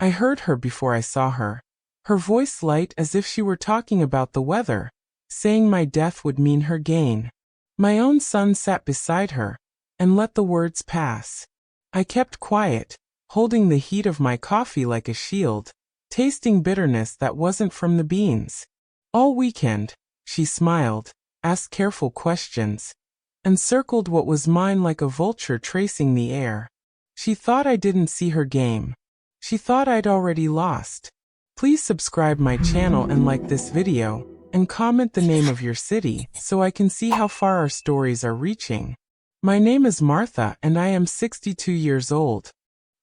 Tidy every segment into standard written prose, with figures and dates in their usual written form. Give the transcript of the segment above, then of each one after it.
I heard her before I saw her. Her voice light as if she were talking about the weather, saying my death would mean her gain. My own son sat beside her, and let the words pass. I kept quiet, holding the heat of my coffee like a shield, tasting bitterness that wasn't from the beans. All weekend, she smiled, asked careful questions, and circled what was mine like a vulture tracing the air. She thought I didn't see her game. She thought I'd already lost. Please subscribe my channel and like this video, and comment the name of your city so I can see how far our stories are reaching. My name is Martha and I am 62 years old.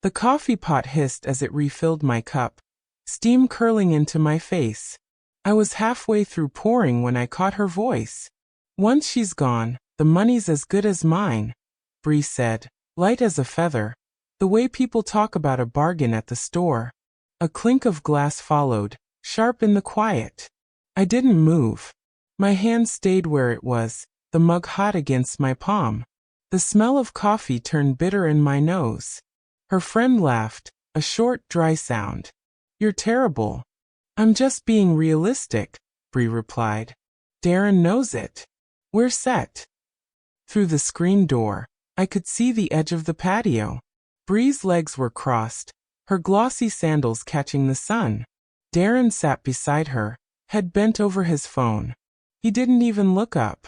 The coffee pot hissed as it refilled my cup, steam curling into my face. I was halfway through pouring when I caught her voice. Once she's gone, the money's as good as mine, Bree said, light as a feather, the way people talk about a bargain at the store. A clink of glass followed, sharp in the quiet. I didn't move. My hand stayed where it was, the mug hot against my palm. The smell of coffee turned bitter in my nose. Her friend laughed, a short, dry sound. You're terrible. I'm just being realistic, Bree replied. Darren knows it. We're set. Through the screen door, I could see the edge of the patio. Bree's legs were crossed, her glossy sandals catching the sun. Darren sat beside her, head bent over his phone. He didn't even look up.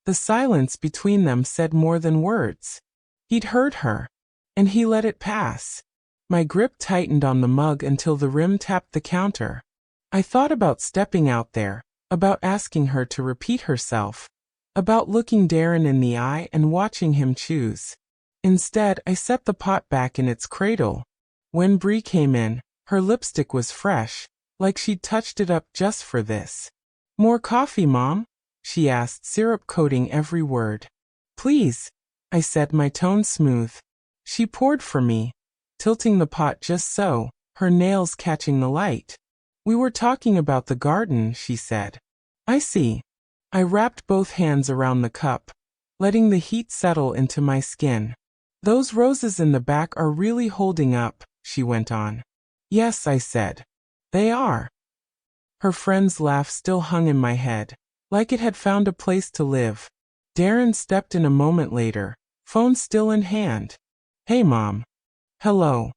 The silence between them said more than words. He'd heard her, and he let it pass. My grip tightened on the mug until the rim tapped the counter. I thought about stepping out there, about asking her to repeat herself, about looking Darren in the eye and watching him choose. Instead, I set the pot back in its cradle. When Bree came in, her lipstick was fresh, like she'd touched it up just for this. More coffee, Mom? She asked, syrup coating every word. Please, I said, my tone smooth. She poured for me, tilting the pot just so, her nails catching the light. We were talking about the garden, she said. I see. I wrapped both hands around the cup, letting the heat settle into my skin. Those roses in the back are really holding up, she went on. Yes, I said. They are. Her friend's laugh still hung in my head, like it had found a place to live. Darren stepped in a moment later, phone still in hand. Hey, Mom. Hello.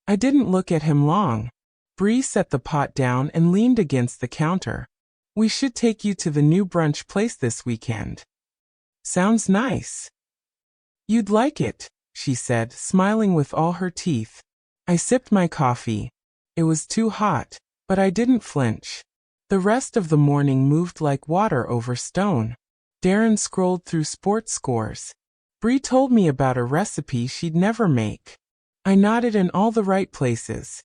I didn't look at him long. Bree set the pot down and leaned against the counter. We should take you to the new brunch place this weekend. Sounds nice. You'd like it, she said, smiling with all her teeth. I sipped my coffee. It was too hot, but I didn't flinch. The rest of the morning moved like water over stone. Darren scrolled through sports scores. Bree told me about a recipe she'd never make. I nodded in all the right places.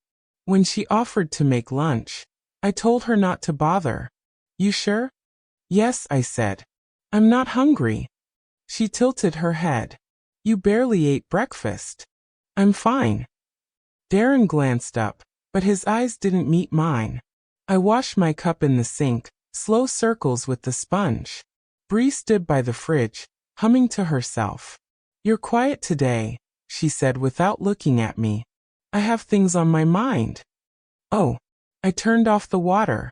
When she offered to make lunch, I told her not to bother. You sure? Yes, I said. I'm not hungry. She tilted her head. You barely ate breakfast. I'm fine. Darren glanced up, but his eyes didn't meet mine. I washed my cup in the sink, slow circles with the sponge. Bree stood by the fridge, humming to herself. You're quiet today, she said without looking at me. I have things on my mind. Oh. I turned off the water.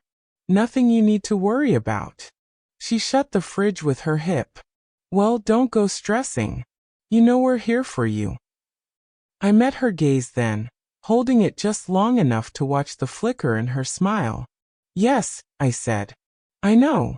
Nothing you need to worry about. She shut the fridge with her hip. Well, don't go stressing. You know we're here for you. I met her gaze then, holding it just long enough to watch the flicker in her smile. Yes, I said. I know.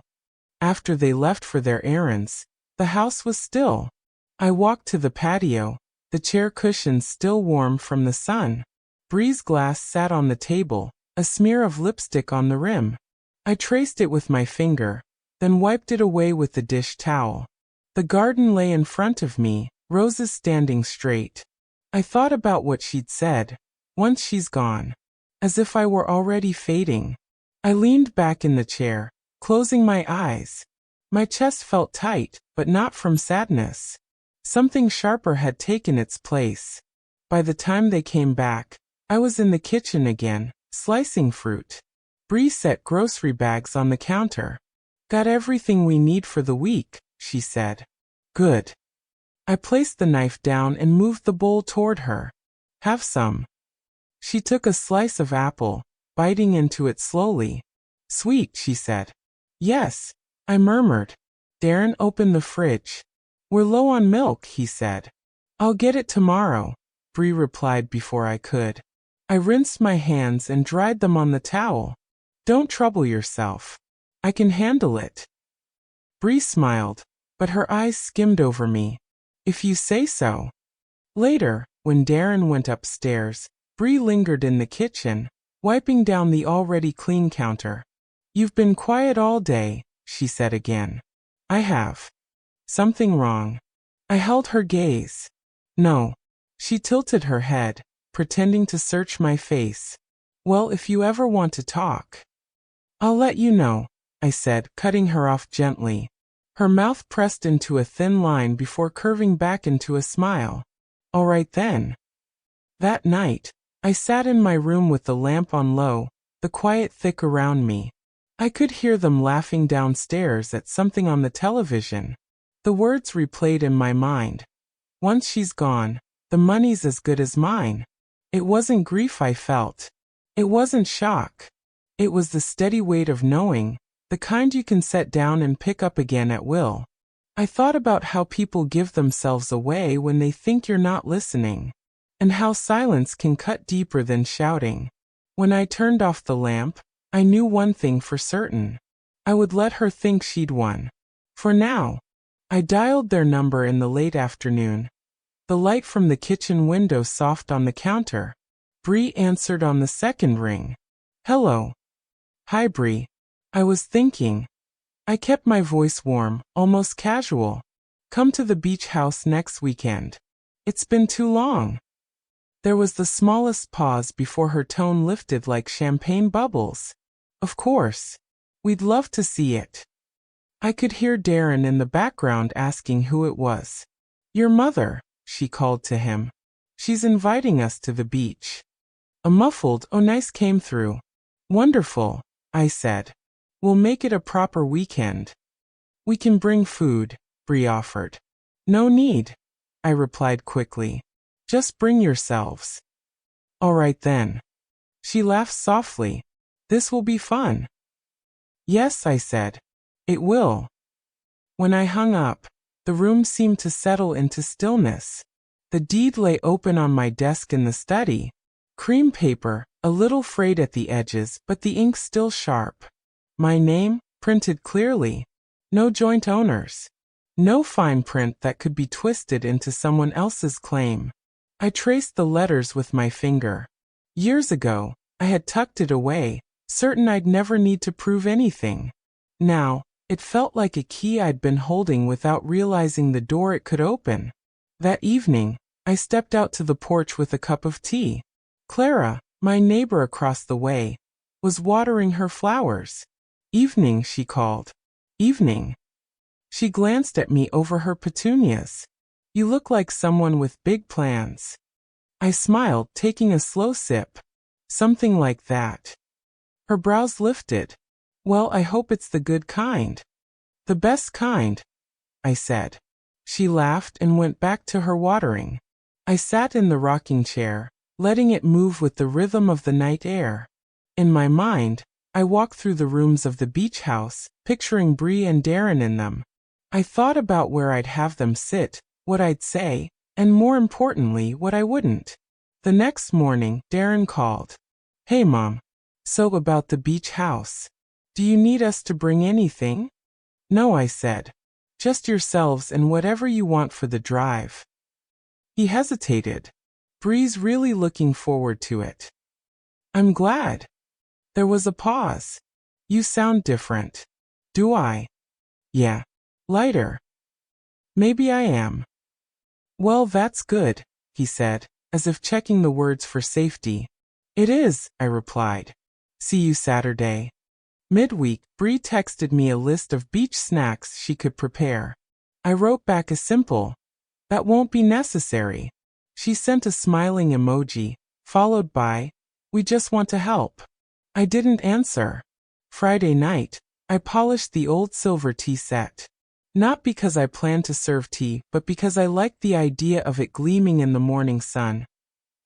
After they left for their errands, the house was still. I walked to the patio, the chair cushions still warm from the sun. Bree's glass sat on the table, a smear of lipstick on the rim. I traced it with my finger, then wiped it away with the dish towel. The garden lay in front of me, roses standing straight. I thought about what she'd said, once she's gone, as if I were already fading. I leaned back in the chair, closing my eyes. My chest felt tight, but not from sadness. Something sharper had taken its place. By the time they came back, I was in the kitchen again, slicing fruit. Bree set grocery bags on the counter. Got everything we need for the week, she said. Good. I placed the knife down and moved the bowl toward her. Have some. She took a slice of apple, biting into it slowly. Sweet, she said. Yes, I murmured. Darren opened the fridge. We're low on milk, he said. I'll get it tomorrow, Bree replied before I could. I rinsed my hands and dried them on the towel. Don't trouble yourself. I can handle it. Bree smiled, but her eyes skimmed over me. If you say so. Later, when Darren went upstairs, Bree lingered in the kitchen, wiping down the already clean counter. You've been quiet all day, she said again. I have. Something wrong? I held her gaze. No. She tilted her head, pretending to search my face. Well, if you ever want to talk, I'll let you know, I said, cutting her off gently. Her mouth pressed into a thin line before curving back into a smile. All right then. That night, I sat in my room with the lamp on low, the quiet thick around me. I could hear them laughing downstairs at something on the television. The words replayed in my mind. Once she's gone, the money's as good as mine. It wasn't grief I felt. It wasn't shock. It was the steady weight of knowing, the kind you can set down and pick up again at will. I thought about how people give themselves away when they think you're not listening, and how silence can cut deeper than shouting. When I turned off the lamp, I knew one thing for certain. I would let her think she'd won. For now. I dialed their number in the late afternoon. The light from the kitchen window soft on the counter. Bree answered on the second ring. Hello. Hi, Bree. I was thinking. I kept my voice warm, almost casual. Come to the beach house next weekend. It's been too long. There was the smallest pause before her tone lifted like champagne bubbles. Of course. We'd love to see it. I could hear Darren in the background asking who it was. Your mother, she called to him. She's inviting us to the beach. A muffled "oh nice" came through. Wonderful, I said. We'll make it a proper weekend. We can bring food, Bree offered. No need, I replied quickly. Just bring yourselves. All right then. She laughed softly. This will be fun. Yes, I said. It will. When I hung up, the room seemed to settle into stillness. The deed lay open on my desk in the study. Cream paper, a little frayed at the edges, but the ink still sharp. My name, printed clearly. No joint owners. No fine print that could be twisted into someone else's claim. I traced the letters with my finger. Years ago, I had tucked it away, certain I'd never need to prove anything. Now, it felt like a key I'd been holding without realizing the door it could open. That evening, I stepped out to the porch with a cup of tea. Clara, my neighbor across the way, was watering her flowers. Evening, she called. Evening. She glanced at me over her petunias. You look like someone with big plans. I smiled, taking a slow sip. Something like that. Her brows lifted. Well, I hope it's the good kind. The best kind, I said. She laughed and went back to her watering. I sat in the rocking chair, letting it move with the rhythm of the night air. In my mind, I walked through the rooms of the beach house, picturing Bree and Darren in them. I thought about where I'd have them sit, what I'd say, and more importantly, what I wouldn't. The next morning, Darren called. Hey, Mom. So about the beach house. Do you need us to bring anything? No, I said. Just yourselves and whatever you want for the drive. He hesitated. Bree's really looking forward to it. I'm glad. There was a pause. You sound different. Do I? Yeah. Lighter. Maybe I am. Well, that's good, he said, as if checking the words for safety. It is, I replied. See you Saturday. Midweek, Bree texted me a list of beach snacks she could prepare. I wrote back a simple, that won't be necessary. She sent a smiling emoji, followed by, we just want to help. I didn't answer. Friday night, I polished the old silver tea set. Not because I planned to serve tea, but because I liked the idea of it gleaming in the morning sun.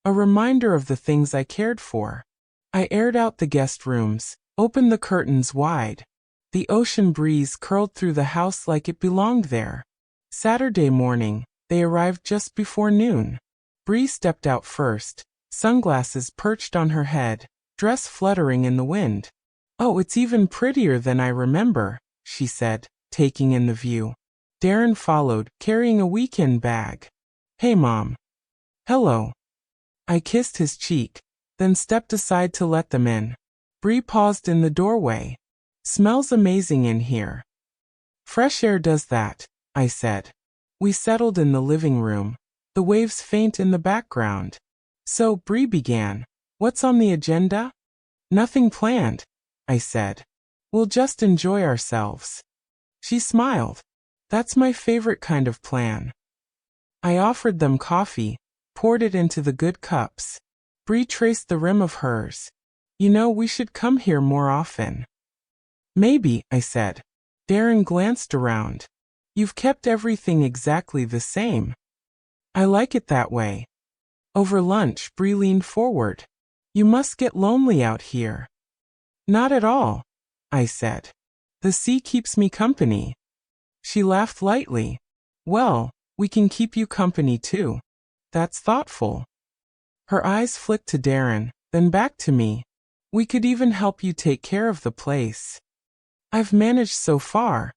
A reminder of the things I cared for. I aired out the guest rooms, opened the curtains wide. The ocean breeze curled through the house like it belonged there. Saturday morning, they arrived just before noon. Bree stepped out first, sunglasses perched on her head, dress fluttering in the wind. "Oh, it's even prettier than I remember," she said, taking in the view. Darren followed, carrying a weekend bag. "Hey, Mom." "Hello." I kissed his cheek, then stepped aside to let them in. Bree paused in the doorway. "Smells amazing in here." "Fresh air does that," I said. We settled in the living room, the waves faint in the background. "So," Bree began, "what's on the agenda?" "Nothing planned," I said. "We'll just enjoy ourselves." She smiled. "That's my favorite kind of plan." I offered them coffee, poured it into the good cups. Bree traced the rim of hers. "You know, we should come here more often." "Maybe," I said. Darren glanced around. "You've kept everything exactly the same." "I like it that way." Over lunch, Bree leaned forward. "You must get lonely out here." "Not at all," I said. "The sea keeps me company." She laughed lightly. "Well, we can keep you company too." "That's thoughtful." Her eyes flicked to Darren, then back to me. "We could even help you take care of the place." "I've managed so far,"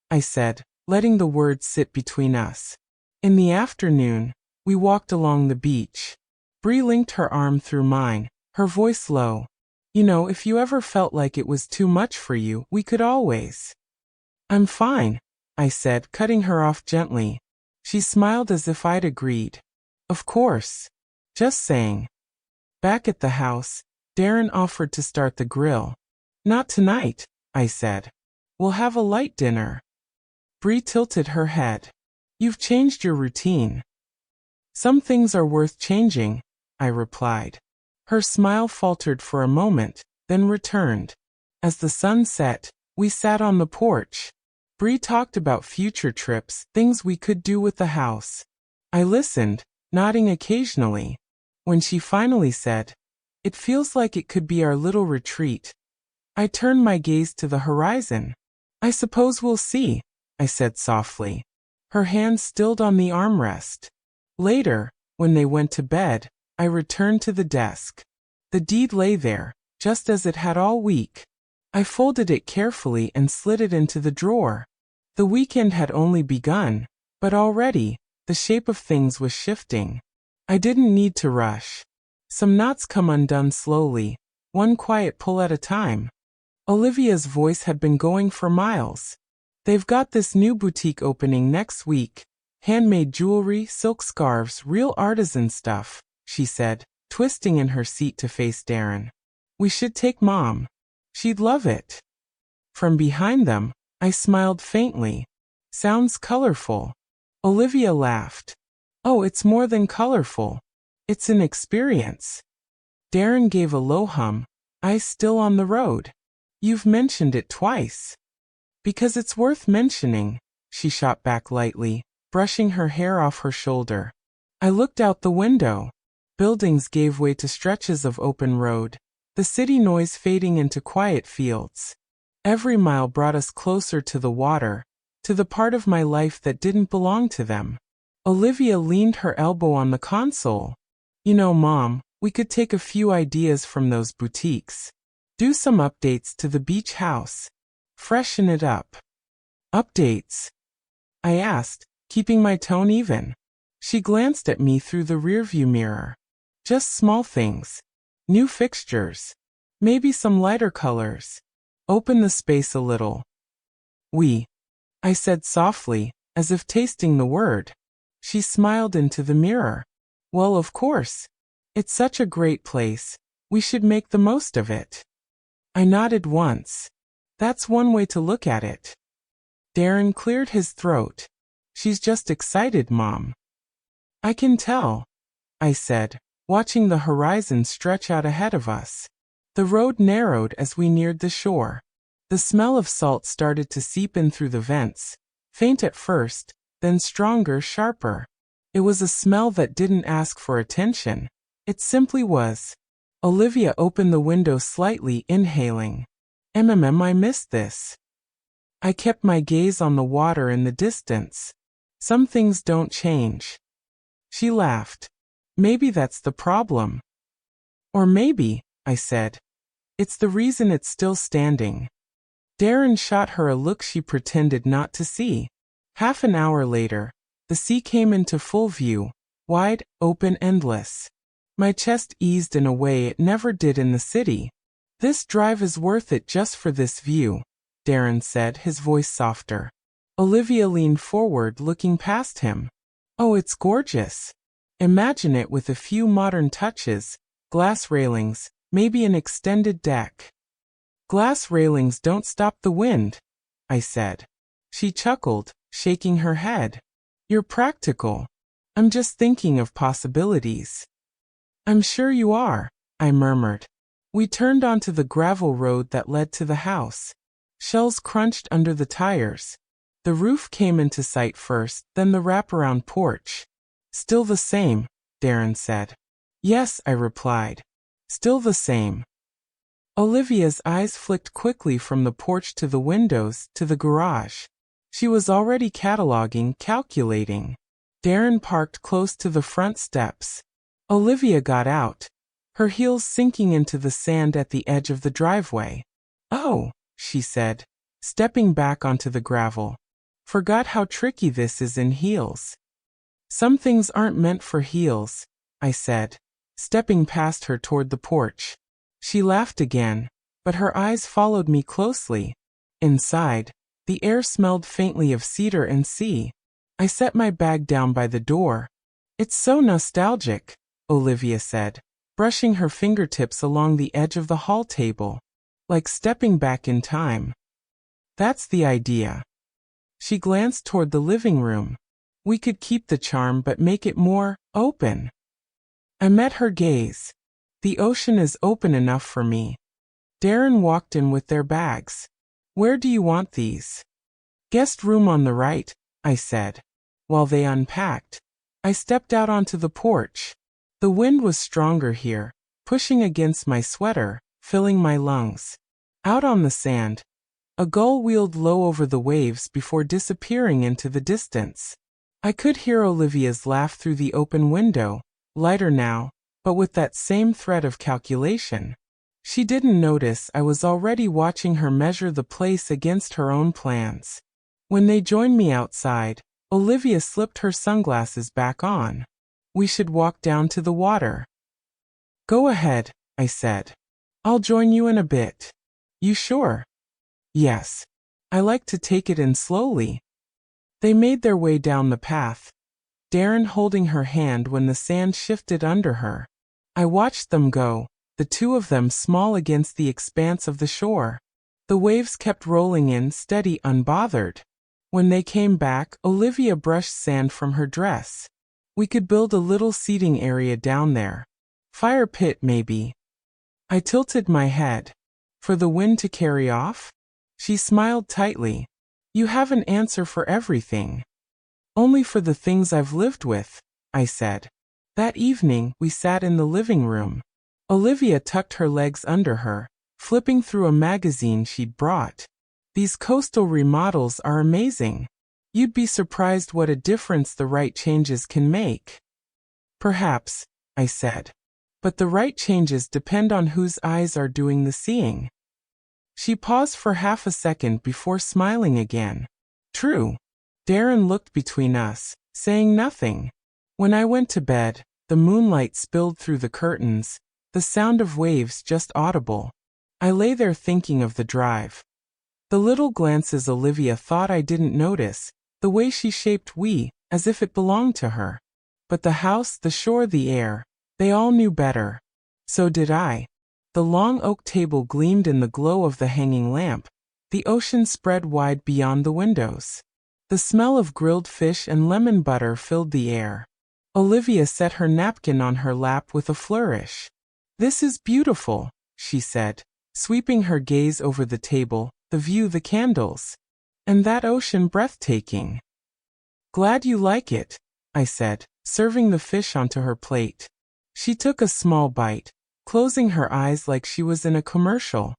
I said, letting the words sit between us. In the afternoon, we walked along the beach. Bree linked her arm through mine, her voice low. "You know, if you ever felt like it was too much for you, we could always." "I'm fine," I said, cutting her off gently. She smiled as if I'd agreed. "Of course. Just saying." Back at the house, Darren offered to start the grill. "Not tonight," I said. "We'll have a light dinner." Bree tilted her head. "You've changed your routine." "Some things are worth changing," I replied. Her smile faltered for a moment, then returned. As the sun set, we sat on the porch. Bree talked about future trips, things we could do with the house. I listened, nodding occasionally. When she finally said, "It feels like it could be our little retreat," I turned my gaze to the horizon. "I suppose we'll see," I said softly. Her hand stilled on the armrest. Later, when they went to bed, I returned to the desk. The deed lay there, just as it had all week. I folded it carefully and slid it into the drawer. The weekend had only begun, but already, the shape of things was shifting. I didn't need to rush. Some knots come undone slowly, one quiet pull at a time. Olivia's voice had been going for miles. "They've got this new boutique opening next week. Handmade jewelry, silk scarves, real artisan stuff," she said, twisting in her seat to face Darren. "We should take Mom. She'd love it." From behind them, I smiled faintly. "Sounds colorful." Olivia laughed. "Oh, it's more than colorful. It's an experience." Darren gave a low hum, eyes still on the road. "You've mentioned it twice." "Because it's worth mentioning," she shot back lightly, brushing her hair off her shoulder. I looked out the window. Buildings gave way to stretches of open road, the city noise fading into quiet fields. Every mile brought us closer to the water, to the part of my life that didn't belong to them. Olivia leaned her elbow on the console. "You know, Mom, we could take a few ideas from those boutiques. Do some updates to the beach house. Freshen it up." "Updates?" I asked, keeping my tone even. She glanced at me through the rearview mirror. "Just small things. New fixtures. Maybe some lighter colors. Open the space a little." I said softly, as if tasting the word. She smiled into the mirror. "Well, of course. It's such a great place. We should make the most of it." I nodded once. "That's one way to look at it." Darren cleared his throat. "She's just excited, Mom." "I can tell," I said, watching the horizon stretch out ahead of us. The road narrowed as we neared the shore. The smell of salt started to seep in through the vents, faint at first, then stronger, sharper. It was a smell that didn't ask for attention. It simply was. Olivia opened the window slightly, inhaling. I missed this. I kept my gaze on the water in the distance. Some things don't change. She laughed. Maybe that's the problem. Or maybe, I said, it's the reason it's still standing. Darren shot her a look she pretended not to see. Half an hour later, the sea came into full view, wide, open, endless. My chest eased in a way it never did in the city. This drive is worth it just for this view, Darren said, his voice softer. Olivia leaned forward, looking past him. Oh, it's gorgeous. Imagine it with a few modern touches, glass railings, maybe an extended deck. Glass railings don't stop the wind, I said. She chuckled, shaking her head. You're practical. I'm just thinking of possibilities. I'm sure you are, I murmured. We turned onto the gravel road that led to the house. Shells crunched under the tires. The roof came into sight first, then the wraparound porch. Still the same, Darren said. Yes, I replied. Still the same. Olivia's eyes flicked quickly from the porch to the windows, to the garage. She was already cataloging, calculating. Darren parked close to the front steps. Olivia got out, her heels sinking into the sand at the edge of the driveway. Oh, she said, stepping back onto the gravel. Forgot how tricky this is in heels. Some things aren't meant for heels, I said, stepping past her toward the porch. She laughed again, but her eyes followed me closely. Inside, the air smelled faintly of cedar and sea. I set my bag down by the door. It's so nostalgic, Olivia said, brushing her fingertips along the edge of the hall table. Like stepping back in time. That's the idea. She glanced toward the living room. We could keep the charm but make it more open. I met her gaze. The ocean is open enough for me. Darren walked in with their bags. Where do you want these? Guest room on the right, I said. While they unpacked, I stepped out onto the porch. The wind was stronger here, pushing against my sweater, filling my lungs. Out on the sand, a gull wheeled low over the waves before disappearing into the distance. I could hear Olivia's laugh through the open window, lighter now, but with that same thread of calculation. She didn't notice I was already watching her measure the place against her own plans. When they joined me outside, Olivia slipped her sunglasses back on. We should walk down to the water. Go ahead, I said. I'll join you in a bit. You sure? Yes. I like to take it in slowly. They made their way down the path, Darren holding her hand when the sand shifted under her. I watched them go, the two of them small against the expanse of the shore. The waves kept rolling in, steady, unbothered. When they came back, Olivia brushed sand from her dress. We could build a little seating area down there. Fire pit, maybe. I tilted my head. For the wind to carry off? She smiled tightly. You have an answer for everything. Only for the things I've lived with, I said. That evening, we sat in the living room. Olivia tucked her legs under her, flipping through a magazine she'd brought. These coastal remodels are amazing. You'd be surprised what a difference the right changes can make. Perhaps, I said. But the right changes depend on whose eyes are doing the seeing. She paused for half a second before smiling again. True. Darren looked between us, saying nothing. When I went to bed, the moonlight spilled through the curtains, the sound of waves just audible. I lay there thinking of the drive. The little glances Olivia thought I didn't notice, the way she shaped we, as if it belonged to her. But the house, the shore, the air, they all knew better. So did I. The long oak table gleamed in the glow of the hanging lamp. The ocean spread wide beyond the windows. The smell of grilled fish and lemon butter filled the air. Olivia set her napkin on her lap with a flourish. This is beautiful, she said, sweeping her gaze over the table, the view, the candles. And that ocean breathtaking. Glad you like it, I said, serving the fish onto her plate. She took a small bite, closing her eyes like she was in a commercial.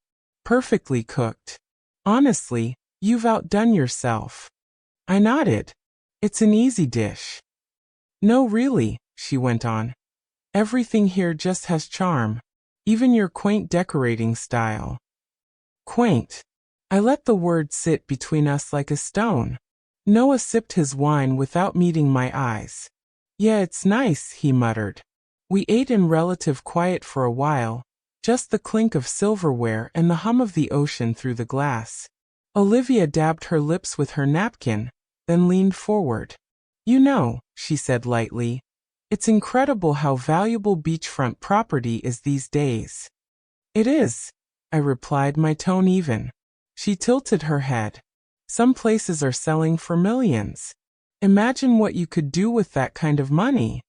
Perfectly cooked. Honestly, you've outdone yourself. I nodded. It's an easy dish. No, really, she went on. Everything here just has charm. Even your quaint decorating style. Quaint. I let the word sit between us like a stone. Noah sipped his wine without meeting my eyes. Yeah, it's nice, he muttered. We ate in relative quiet for a while, just the clink of silverware and the hum of the ocean through the glass. Olivia dabbed her lips with her napkin, then leaned forward. You know, she said lightly, it's incredible how valuable beachfront property is these days. It is, I replied, my tone even. She tilted her head. Some places are selling for millions. Imagine what you could do with that kind of money.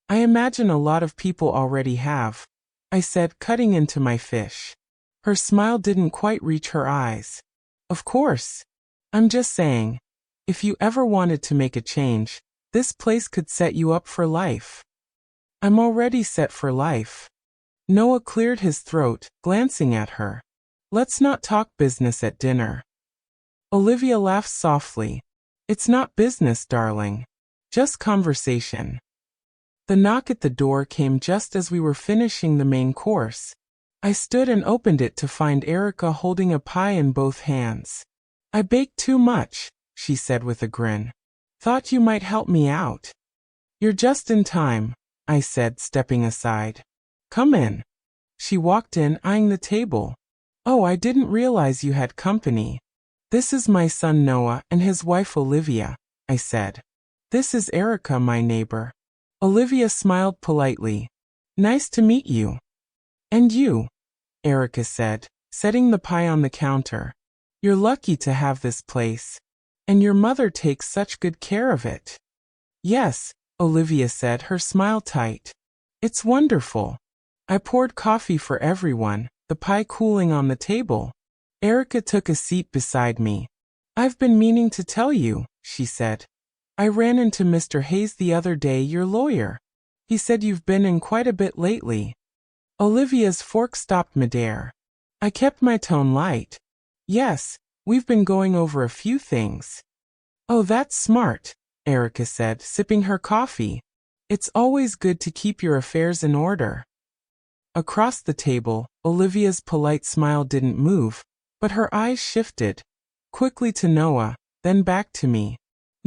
I imagine a lot of people already have, I said, cutting into my fish. Her smile didn't quite reach her eyes. Of course. I'm just saying, if you ever wanted to make a change, this place could set you up for life. I'm already set for life. Noah cleared his throat, glancing at her. Let's not talk business at dinner. Olivia laughed softly. It's not business, darling. Just conversation. The knock at the door came just as we were finishing the main course. I stood and opened it to find Erica holding a pie in both hands. I baked too much, she said with a grin. Thought you might help me out. You're just in time, I said, stepping aside. Come in. She walked in, eyeing the table. Oh, I didn't realize you had company. This is my son Noah and his wife Olivia, I said. This is Erica, my neighbor. Olivia smiled politely. Nice to meet you. And you, Erica said, setting the pie on the counter. You're lucky to have this place. And your mother takes such good care of it. Yes, Olivia said, her smile tight. It's wonderful. I poured coffee for everyone, the pie cooling on the table. Erica took a seat beside me. I've been meaning to tell you, she said. I ran into Mr. Hayes the other day, your lawyer. He said you've been in quite a bit lately. Olivia's fork stopped midair. I kept my tone light. Yes, we've been going over a few things. Oh, that's smart, Erica said, sipping her coffee. It's always good to keep your affairs in order. Across the table, Olivia's polite smile didn't move, but her eyes shifted, quickly to Noah, then back to me.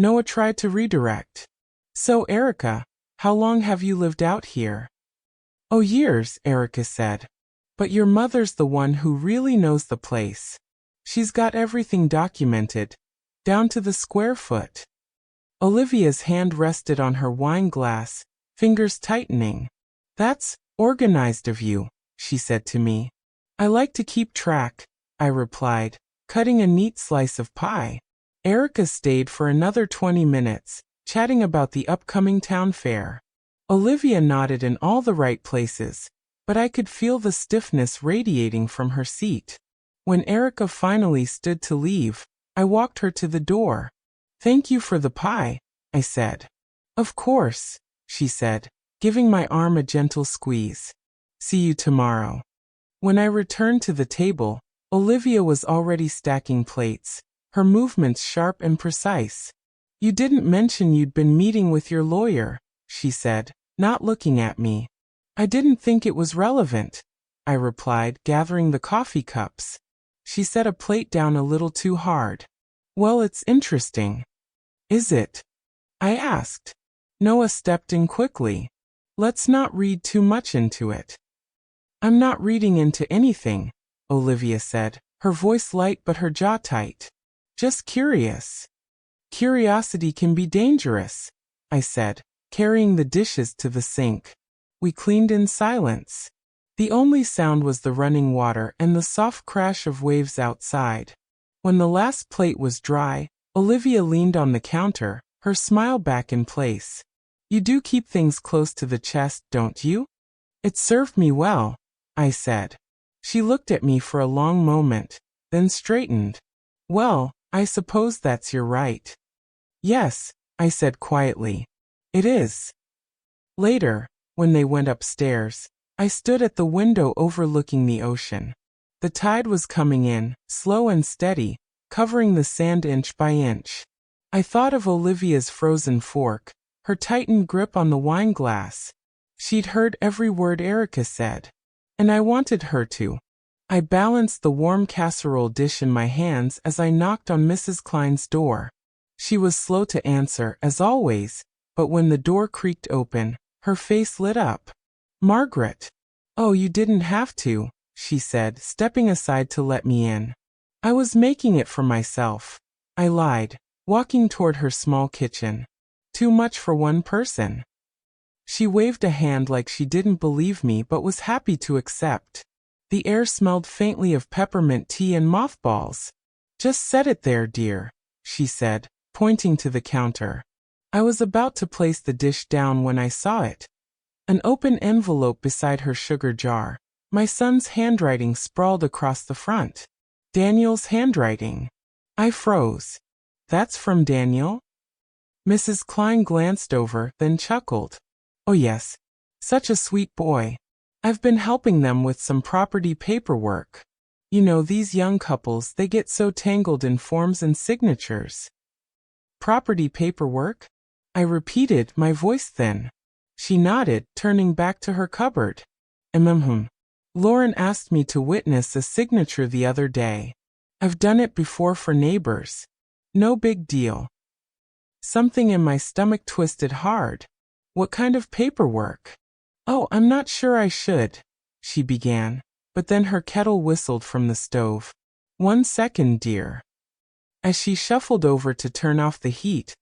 Noah tried to redirect. So, Erica, how long have you lived out here? Oh, years, Erica said. But your mother's the one who really knows the place. She's got everything documented, down to the square foot. Olivia's hand rested on her wine glass, fingers tightening. That's organized of you, she said to me. I like to keep track, I replied, cutting a neat slice of pie. Erica stayed for another 20 minutes, chatting about the upcoming town fair. Olivia nodded in all the right places, but I could feel the stiffness radiating from her seat. When Erica finally stood to leave, I walked her to the door. Thank you for the pie, I said. Of course, she said, giving my arm a gentle squeeze. See you tomorrow. When I returned to the table, Olivia was already stacking plates, her movements sharp and precise. You didn't mention you'd been meeting with your lawyer, she said, not looking at me. I didn't think it was relevant, I replied, gathering the coffee cups. She set a plate down a little too hard. Well, it's interesting. Is it? I asked. Noah stepped in quickly. Let's not read too much into it. I'm not reading into anything, Olivia said, her voice light but her jaw tight. Just curious. Curiosity can be dangerous, I said, carrying the dishes to the sink. We cleaned in silence. The only sound was the running water and the soft crash of waves outside. When the last plate was dry, Olivia leaned on the counter, her smile back in place. You do keep things close to the chest, don't you? It served me well, I said. She looked at me for a long moment, then straightened. Well, I suppose that's your right. Yes, I said quietly. It is. Later, When they went upstairs, I stood at the window overlooking the ocean. The tide was coming in, slow and steady, covering the sand inch by inch. I thought of Olivia's frozen fork, her tightened grip on the wine glass. She'd heard every word Erica said. And I wanted her to. I balanced the warm casserole dish in my hands as I knocked on Mrs. Klein's door. She was slow to answer, as always, but when the door creaked open, her face lit up. "Margaret." "Oh, you didn't have to," she said, stepping aside to let me in. "I was making it for myself," I lied, walking toward her small kitchen. "Too much for one person." She waved a hand like she didn't believe me but was happy to accept. The air smelled faintly of peppermint tea and mothballs. "Just set it there, dear," she said, pointing to the counter. I was about to place the dish down when I saw it. An open envelope beside her sugar jar. My son's handwriting sprawled across the front. Daniel's handwriting. I froze. "That's from Daniel?" Mrs. Klein glanced over, then chuckled. "Oh yes. Such a sweet boy. I've been helping them with some property paperwork. You know, these young couples, they get so tangled in forms and signatures." "Property paperwork?" I repeated, my voice thin. She nodded, turning back to her cupboard. Lauren asked me to witness a signature the other day. I've done it before for neighbors. No big deal." Something in my stomach twisted hard. "What kind of paperwork?" "Oh, I'm not sure I should," she began, but then her kettle whistled from the stove. "1 second, dear." As she shuffled over to turn off the heat,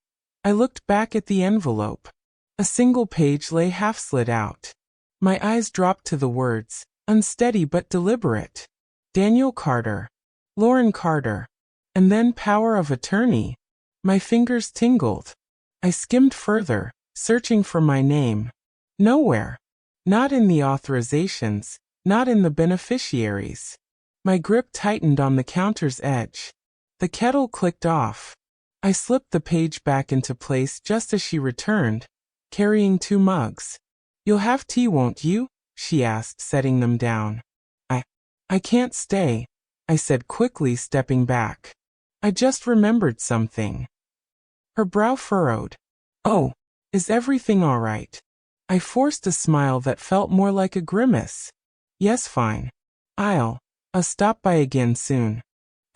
I looked back at the envelope. A single page lay half slit out. My eyes dropped to the words, unsteady but deliberate. Daniel Carter. Lauren Carter. And then power of attorney. My fingers tingled. I skimmed further, searching for my name. Nowhere. Not in the authorizations, not in the beneficiaries. My grip tightened on the counter's edge. The kettle clicked off. I slipped the page back into place just as she returned, carrying 2 mugs. "You'll have tea, won't you?" she asked, setting them down. I can't stay," I said quickly, stepping back. "I just remembered something." Her brow furrowed. "Oh, is everything all right?" I forced a smile that felt more like a grimace. "Yes, fine. I'll stop by again soon."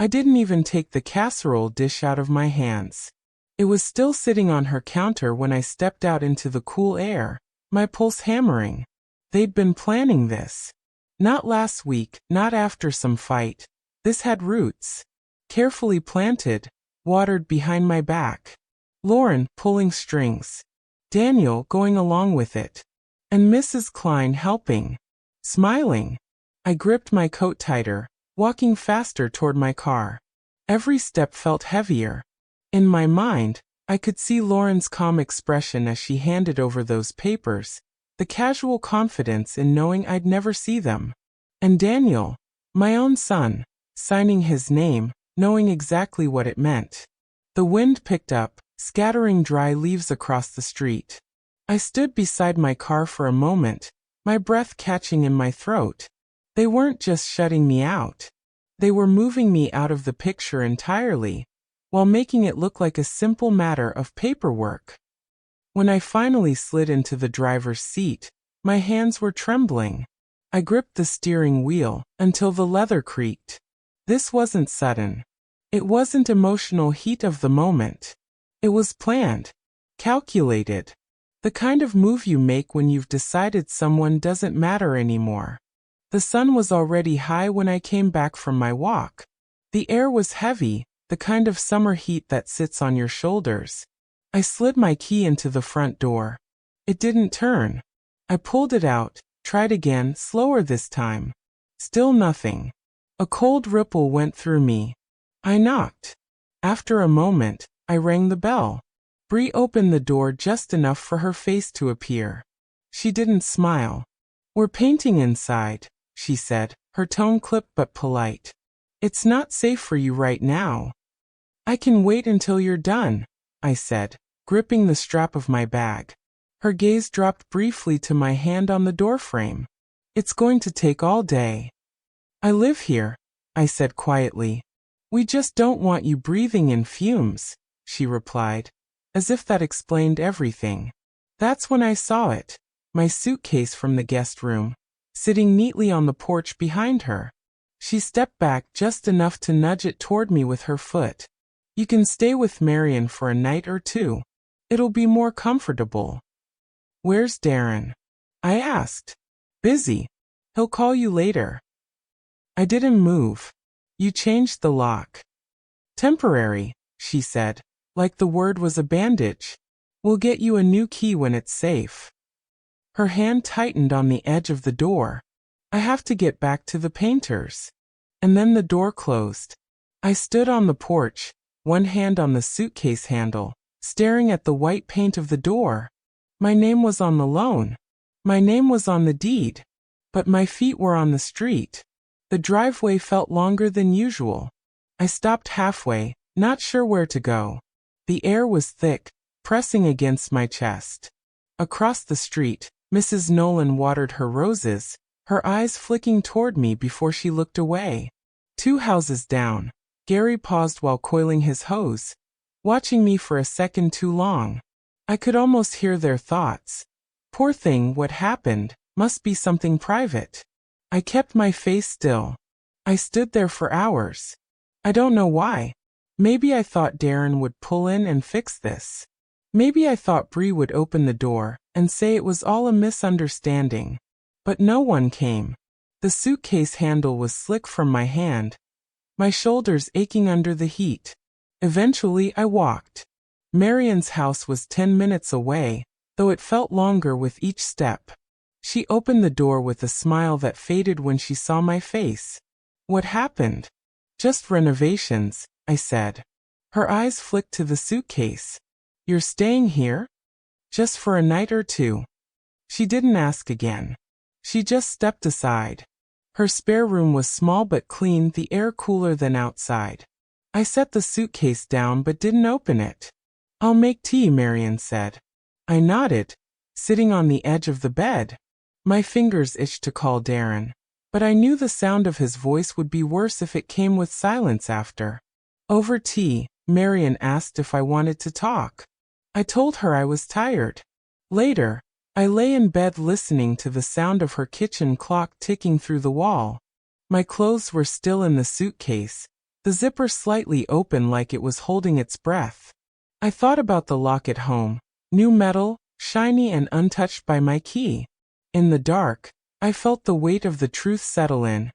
I didn't even take the casserole dish out of my hands. It was still sitting on her counter when I stepped out into the cool air, my pulse hammering. They'd been planning this. Not last week, not after some fight. This had roots. Carefully planted, watered behind my back. Lauren pulling strings. Daniel going along with it. And Mrs. Klein helping. Smiling. I gripped my coat tighter, walking faster toward my car. Every step felt heavier. In my mind, I could see Lauren's calm expression as she handed over those papers, the casual confidence in knowing I'd never see them. And Daniel, my own son, signing his name, knowing exactly what it meant. The wind picked up, scattering dry leaves across the street. I stood beside my car for a moment, my breath catching in my throat. They weren't just shutting me out. They were moving me out of the picture entirely, while making it look like a simple matter of paperwork. When I finally slid into the driver's seat, my hands were trembling. I gripped the steering wheel until the leather creaked. This wasn't sudden. It wasn't emotional heat of the moment. It was planned, calculated. The kind of move you make when you've decided someone doesn't matter anymore. The sun was already high when I came back from my walk. The air was heavy, the kind of summer heat that sits on your shoulders. I slid my key into the front door. It didn't turn. I pulled it out, tried again, slower this time. Still nothing. A cold ripple went through me. I knocked. After a moment, I rang the bell. Bree opened the door just enough for her face to appear. She didn't smile. "We're painting inside," she said, her tone clipped but polite. "It's not safe for you right now." "I can wait until you're done," I said, gripping the strap of my bag. Her gaze dropped briefly to my hand on the doorframe. It's going to take all day. I live here, I said quietly. We just don't want you breathing in fumes, she replied, as if that explained everything. That's when I saw it, my suitcase from the guest room, sitting neatly on the porch behind her. She stepped back just enough to nudge it toward me with her foot. You can stay with Marion for a night or two. It'll be more comfortable. Where's Darren? I asked. Busy. He'll call you later. I didn't move. You changed the lock. Temporary, she said, like the word was a bandage. We'll get you a new key when it's safe. Her hand tightened on the edge of the door. I have to get back to the painters. And then the door closed. I stood on the porch, one hand on the suitcase handle, staring at the white paint of the door. My name was on the loan. My name was on the deed. But my feet were on the street. The driveway felt longer than usual. I stopped halfway, not sure where to go. The air was thick, pressing against my chest. Across the street, Mrs. Nolan watered her roses, her eyes flicking toward me before she looked away. 2 houses down, Gary paused while coiling his hose, watching me for a second too long. I could almost hear their thoughts. Poor thing, what happened? Must be something private. I kept my face still. I stood there for hours. I don't know why. Maybe I thought Darren would pull in and fix this. Maybe I thought Bree would open the door and say it was all a misunderstanding. But no one came. The suitcase handle was slick from my hand, my shoulders aching under the heat. Eventually I walked. Marion's house was 10 minutes away, though it felt longer with each step. She opened the door with a smile that faded when she saw my face. What happened? Just renovations, I said. Her eyes flicked to the suitcase. You're staying here? Just for a night or two. She didn't ask again. She just stepped aside. Her spare room was small but clean, the air cooler than outside. I set the suitcase down but didn't open it. I'll make tea, Marion said. I nodded, sitting on the edge of the bed. My fingers itched to call Darren, but I knew the sound of his voice would be worse if it came with silence after. Over tea, Marion asked if I wanted to talk. I told her I was tired. Later, I lay in bed listening to the sound of her kitchen clock ticking through the wall. My clothes were still in the suitcase, the zipper slightly open like it was holding its breath. I thought about the lock at home, new metal, shiny and untouched by my key. In the dark, I felt the weight of the truth settle in.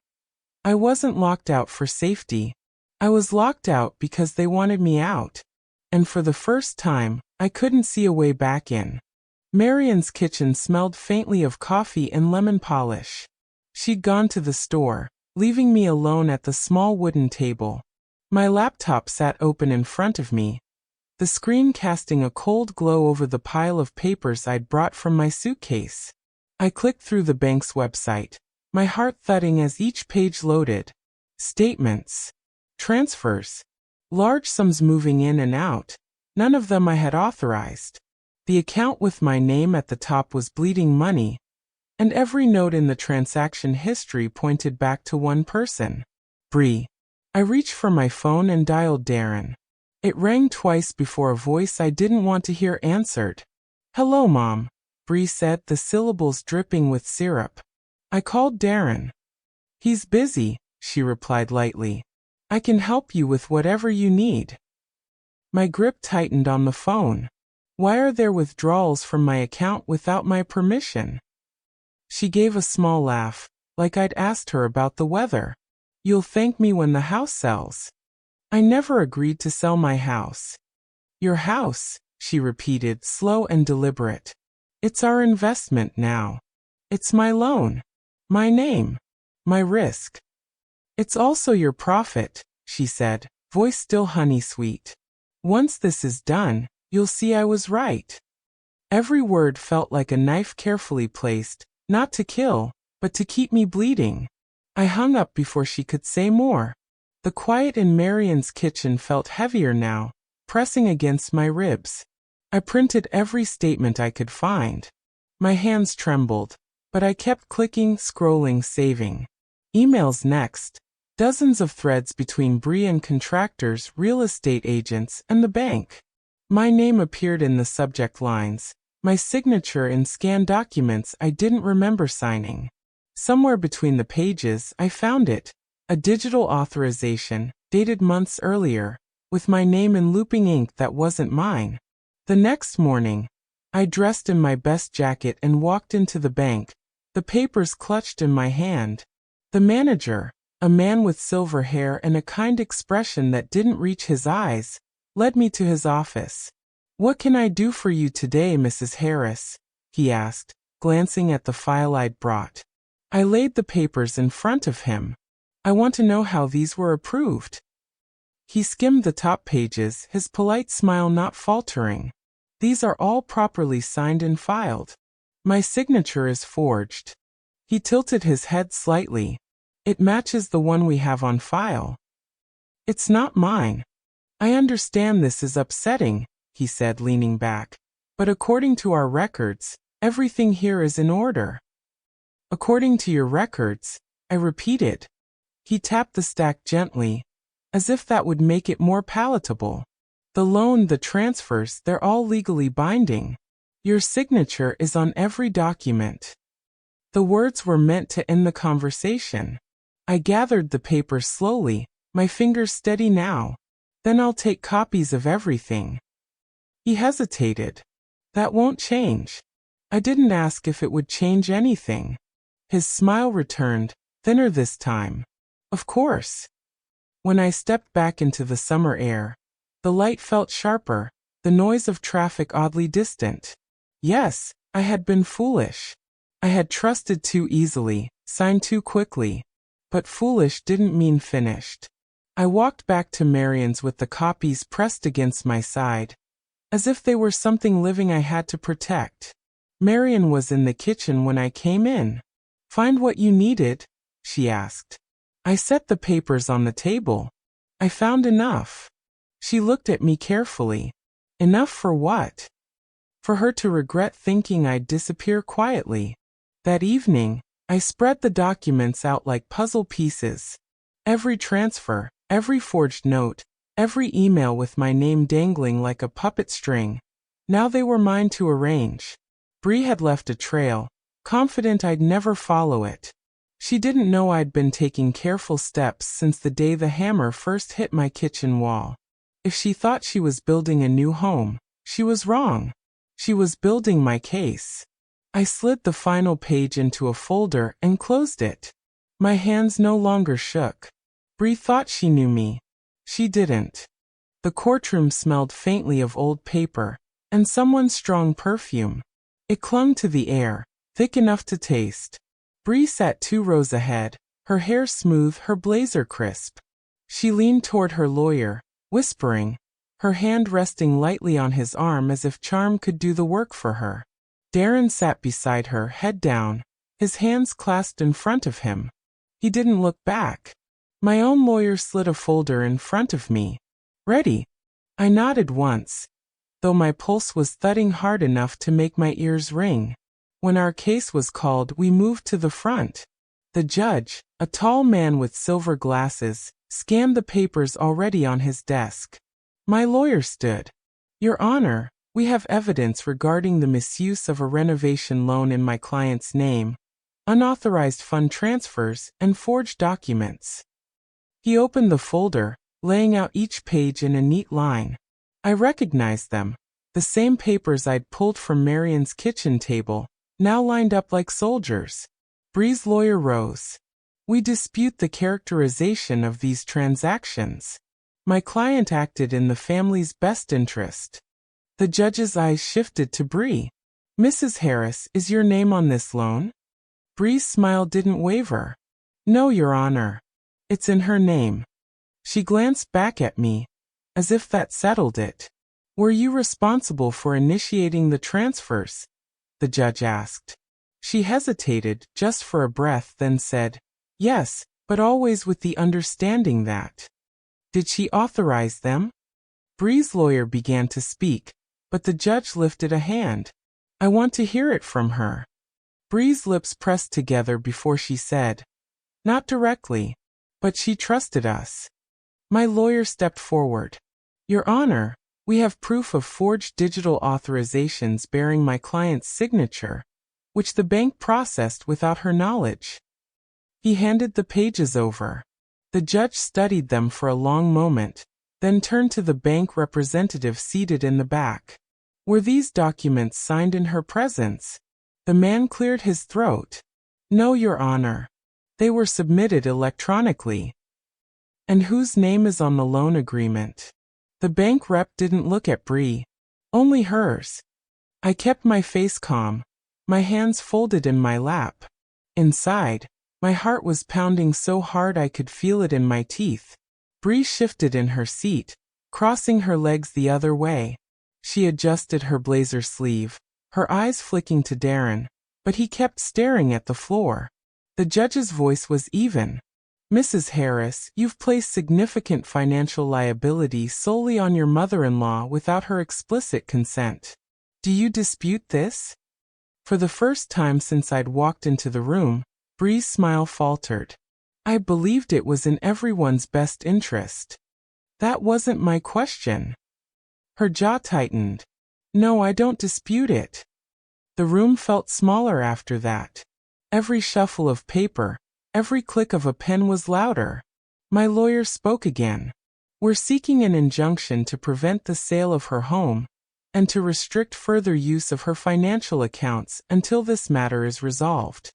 I wasn't locked out for safety. I was locked out because they wanted me out. And for the first time, I couldn't see a way back in. Marion's kitchen smelled faintly of coffee and lemon polish. She'd gone to the store, leaving me alone at the small wooden table. My laptop sat open in front of me, the screen casting a cold glow over the pile of papers I'd brought from my suitcase. I clicked through the bank's website, my heart thudding as each page loaded. Statements. Transfers. Large sums moving in and out, none of them I had authorized. The account with my name at the top was bleeding money, and every note in the transaction history pointed back to one person. Bree. I reached for my phone and dialed Darren. It rang twice before a voice I didn't want to hear answered. Hello, Mom, Bree said, the syllables dripping with syrup. I called Darren. He's busy, she replied lightly. I can help you with whatever you need. My grip tightened on the phone. Why are there withdrawals from my account without my permission? She gave a small laugh, like I'd asked her about the weather. You'll thank me when the house sells. I never agreed to sell my house. Your house, she repeated, slow and deliberate. It's our investment now. It's my loan. My name. My risk. It's also your profit, she said, voice still honey-sweet. Once this is done, you'll see I was right. Every word felt like a knife carefully placed, not to kill, but to keep me bleeding. I hung up before she could say more. The quiet in Marion's kitchen felt heavier now, pressing against my ribs. I printed every statement I could find. My hands trembled, but I kept clicking, scrolling, saving. Emails next. Dozens of threads between Bree and contractors, real estate agents, and the bank. My name appeared in the subject lines, my signature in scanned documents I didn't remember signing. Somewhere between the pages, I found it. A digital authorization, dated months earlier, with my name in looping ink that wasn't mine. The next morning, I dressed in my best jacket and walked into the bank, the papers clutched in my hand. The manager, a man with silver hair and a kind expression that didn't reach his eyes, led me to his office. "What can I do for you today, Mrs. Harris?" he asked, glancing at the file I'd brought. I laid the papers in front of him. "I want to know how these were approved." He skimmed the top pages, his polite smile not faltering. "These are all properly signed and filed. My signature is forged." He tilted his head slightly. "It matches the one we have on file." "It's not mine." "I understand this is upsetting," he said, leaning back. "But according to our records, everything here is in order." "According to your records," I repeated. He tapped the stack gently, as if that would make it more palatable. "The loan, the transfers, they're all legally binding. Your signature is on every document." The words were meant to end the conversation. I gathered the papers slowly, my fingers steady now. "Then I'll take copies of everything." He hesitated. "That won't change." I didn't ask if it would change anything. His smile returned, thinner this time. "Of course." When I stepped back into the summer air, the light felt sharper, the noise of traffic oddly distant. Yes, I had been foolish. I had trusted too easily, signed too quickly. But foolish didn't mean finished. I walked back to Marion's with the copies pressed against my side, as if they were something living I had to protect. Marion was in the kitchen when I came in. "Find what you needed?" she asked. I set the papers on the table. "I found enough." She looked at me carefully. "Enough for what?" "For her to regret thinking I'd disappear quietly." That evening, I spread the documents out like puzzle pieces. Every transfer, every forged note, every email with my name dangling like a puppet string. Now they were mine to arrange. Bree had left a trail, confident I'd never follow it. She didn't know I'd been taking careful steps since the day the hammer first hit my kitchen wall. If she thought she was building a new home, she was wrong. She was building my case. I slid the final page into a folder and closed it. My hands no longer shook. Bree thought she knew me. She didn't. The courtroom smelled faintly of old paper and someone's strong perfume. It clung to the air, thick enough to taste. Bree sat 2 rows ahead, her hair smooth, her blazer crisp. She leaned toward her lawyer, whispering, her hand resting lightly on his arm as if charm could do the work for her. Darren sat beside her, head down, his hands clasped in front of him. He didn't look back. My own lawyer slid a folder in front of me. "Ready?" I nodded once, though my pulse was thudding hard enough to make my ears ring. When our case was called, we moved to the front. The judge, a tall man with silver glasses, scanned the papers already on his desk. My lawyer stood. "Your Honor, we have evidence regarding the misuse of a renovation loan in my client's name, unauthorized fund transfers, and forged documents." He opened the folder, laying out each page in a neat line. I recognized them, the same papers I'd pulled from Marion's kitchen table, now lined up like soldiers. Bree's lawyer rose. "We dispute the characterization of these transactions. My client acted in the family's best interest." The judge's eyes shifted to Bree. "Mrs. Harris, is your name on this loan?" Bree's smile didn't waver. "No, Your Honor. It's in her name." She glanced back at me, as if that settled it. "Were you responsible for initiating the transfers?" the judge asked. She hesitated, just for a breath, then said, "Yes, but always with the understanding that." "Did she authorize them?" Bree's lawyer began to speak, but the judge lifted a hand. I want to hear it from her. Bree's lips pressed together before she said, not directly, but she trusted us. My lawyer stepped forward. Your Honor, we have proof of forged digital authorizations bearing my client's signature, which the bank processed without her knowledge. He handed the pages over. The judge studied them for a long moment, then turned to the bank representative seated in the back. Were these documents signed in her presence? The man cleared his throat. No, Your Honor. They were submitted electronically. And whose name is on the loan agreement? The bank rep didn't look at Bree. Only hers. I kept my face calm, my hands folded in my lap. Inside, my heart was pounding so hard I could feel it in my teeth. Bree shifted in her seat, crossing her legs the other way. She adjusted her blazer sleeve, her eyes flicking to Darren, but he kept staring at the floor. The judge's voice was even. Mrs. Harris, you've placed significant financial liability solely on your mother-in-law without her explicit consent. Do you dispute this? For the first time since I'd walked into the room, Bree's smile faltered. I believed it was in everyone's best interest. That wasn't my question. Her jaw tightened. No, I don't dispute it. The room felt smaller after that. Every shuffle of paper, every click of a pen was louder. My lawyer spoke again. We're seeking an injunction to prevent the sale of her home, and to restrict further use of her financial accounts until this matter is resolved.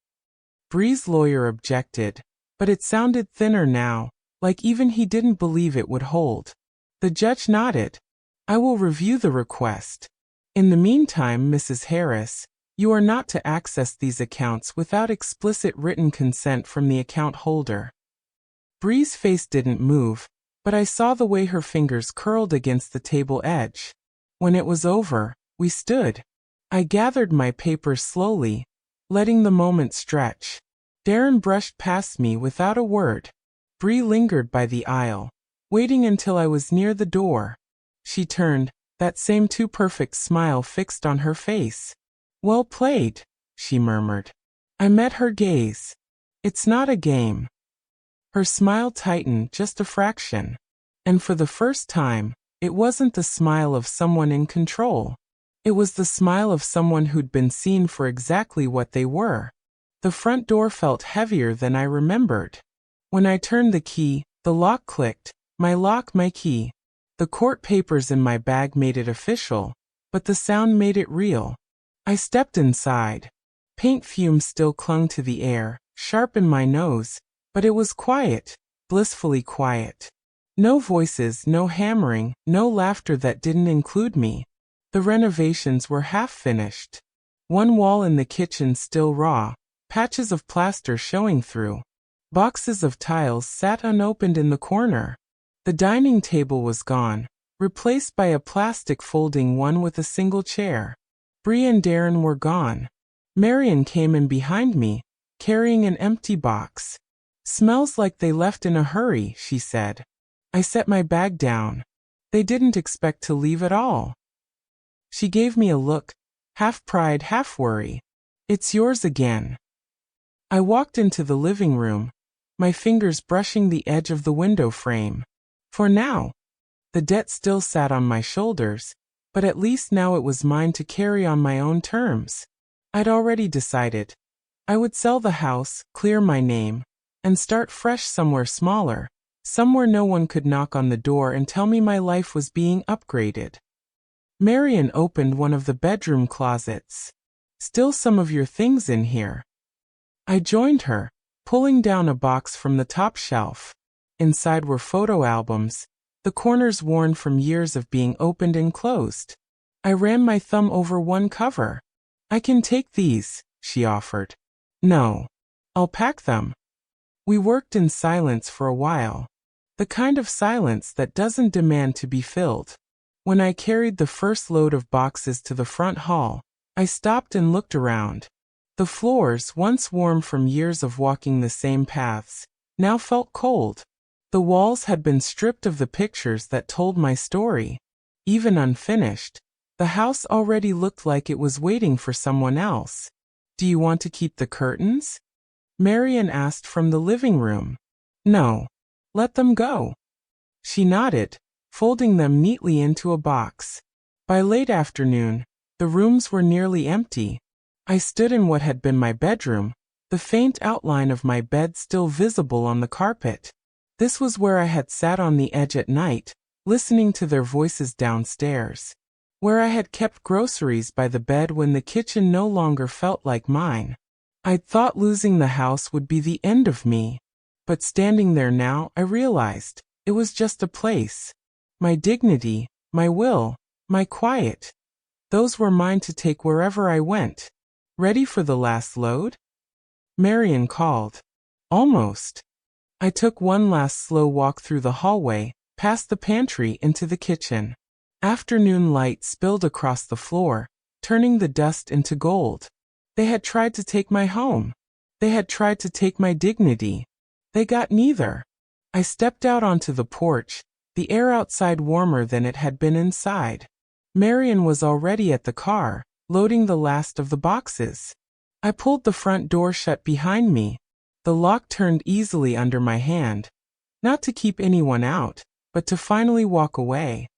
Bree's lawyer objected, but it sounded thinner now, like even he didn't believe it would hold. The judge nodded. I will review the request. In the meantime, Mrs. Harris, you are not to access these accounts without explicit written consent from the account holder. Bree's face didn't move, but I saw the way her fingers curled against the table edge. When it was over, we stood. I gathered my papers slowly, letting the moment stretch. Darren brushed past me without a word. Bree lingered by the aisle, waiting until I was near the door. She turned, that same too-perfect smile fixed on her face. Well played, she murmured. I met her gaze. It's not a game. Her smile tightened just a fraction. And for the first time, it wasn't the smile of someone in control. It was the smile of someone who'd been seen for exactly what they were. The front door felt heavier than I remembered. When I turned the key, the lock clicked. My key. The court papers in my bag made it official, but the sound made it real. I stepped inside. Paint fumes still clung to the air, sharp in my nose, but it was quiet, blissfully quiet. No voices, no hammering, no laughter that didn't include me. The renovations were half finished. One wall in the kitchen still raw, patches of plaster showing through. Boxes of tiles sat unopened in the corner. The dining table was gone, replaced by a plastic folding one with a single chair. Bree and Darren were gone. Marion came in behind me, carrying an empty box. Smells like they left in a hurry, she said. I set my bag down. They didn't expect to leave at all. She gave me a look, half pride, half worry. It's yours again. I walked into the living room, my fingers brushing the edge of the window frame. For now. The debt still sat on my shoulders, but at least now it was mine to carry on my own terms. I'd already decided. I would sell the house, clear my name, and start fresh somewhere smaller, somewhere no one could knock on the door and tell me my life was being upgraded. Marion opened one of the bedroom closets. Still some of your things in here. I joined her, pulling down a box from the top shelf. Inside were photo albums, the corners worn from years of being opened and closed. I ran my thumb over one cover. I can take these, she offered. No. I'll pack them. We worked in silence for a while. The kind of silence that doesn't demand to be filled. When I carried the first load of boxes to the front hall, I stopped and looked around. The floors, once warm from years of walking the same paths, now felt cold. The walls had been stripped of the pictures that told my story. Even unfinished, The house already looked like it was waiting for someone else. Do you want to keep the curtains? Marian asked from the living room. No. Let them go. She nodded, folding them neatly into a box. By late afternoon, the rooms were nearly empty. I stood in what had been my bedroom, the faint outline of my bed still visible on the carpet. This was where I had sat on the edge at night, listening to their voices downstairs. Where I had kept groceries by the bed when the kitchen no longer felt like mine. I'd thought losing the house would be the end of me. But standing there now, I realized, it was just a place. My dignity, my will, my quiet. Those were mine to take wherever I went. Ready for the last load? Marian called. Almost. I took one last slow walk through the hallway, past the pantry into the kitchen. Afternoon light spilled across the floor, turning the dust into gold. They had tried to take my home. They had tried to take my dignity. They got neither. I stepped out onto the porch, the air outside warmer than it had been inside. Marian was already at the car, loading the last of the boxes. I pulled the front door shut behind me. The lock turned easily under my hand. Not to keep anyone out, but to finally walk away.